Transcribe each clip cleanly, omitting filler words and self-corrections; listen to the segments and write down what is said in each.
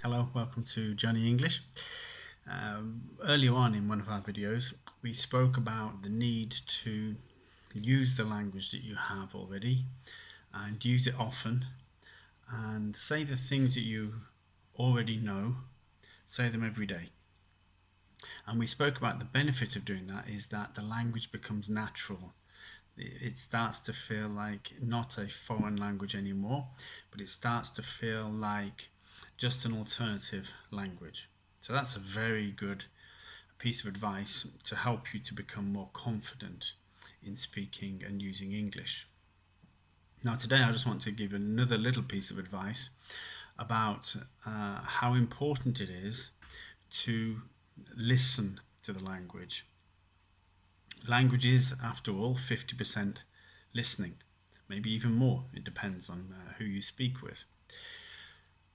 Hello, welcome to Johnny English. Earlier on in one of our videos, we spoke about the need to use the language that you have already and use it often and say the things that you already know, say them every day. And we spoke about the benefit of doing that is that the language becomes natural. It starts to feel like not a foreign language anymore, but it starts to feel like just an alternative language. So that's a very good piece of advice to help you to become more confident in speaking and using English. Now today I just want to give another little piece of advice about how important it is to listen to the language. Language is, after all, 50% listening, maybe even more. It depends on who you speak with.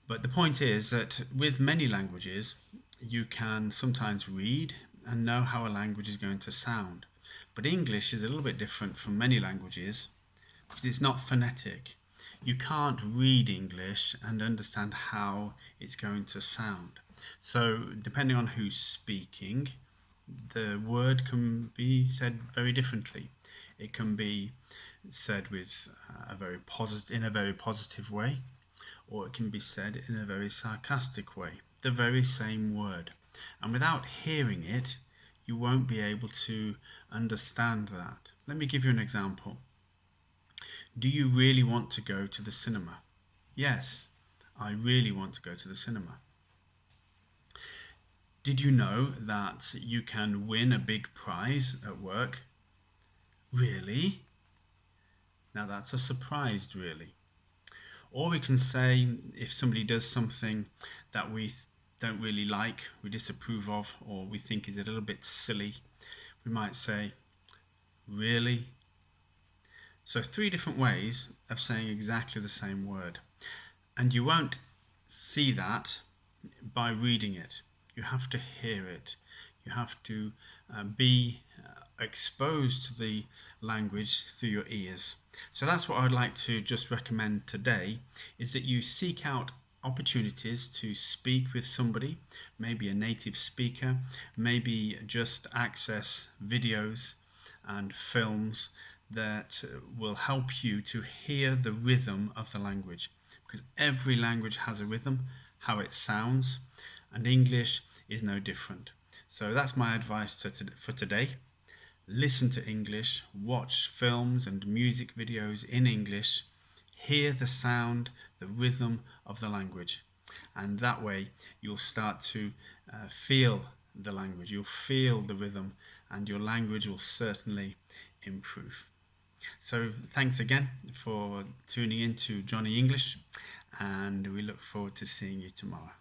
But the point is that with many languages, you can sometimes read and know how a language is going to sound. But English is a little bit different from many languages because it's not phonetic. You can't read English and understand how it's going to sound. So depending on who's speaking, the word can be said very differently. It can be said with in a very positive way, or it can be said in a very sarcastic way. The very same word. And without hearing it, you won't be able to understand that. Let me give you an example. Do you really want to go to the cinema? Yes, I really want to go to the cinema. Did you know that you can win a big prize at work? Really? Now that's a surprise, really. Or we can say, if somebody does something that we don't really like, we disapprove of, or we think is a little bit silly, we might say, really? So 3 different ways of saying exactly the same word. And you won't see that by reading it. You have to hear it. You have to be exposed to the language through your ears. So that's what I'd like to just recommend today, is that you seek out opportunities to speak with somebody, maybe a native speaker, maybe just access videos and films that will help you to hear the rhythm of the language, because every language has a rhythm, how it sounds, and English is no different. So that's my advice for today. Listen to English, watch films and music videos in English, hear the sound, the rhythm of the language, and that way you'll start to feel the language, you'll feel the rhythm, and your language will certainly improve. So thanks again for tuning in to Johnny English, and we look forward to seeing you tomorrow.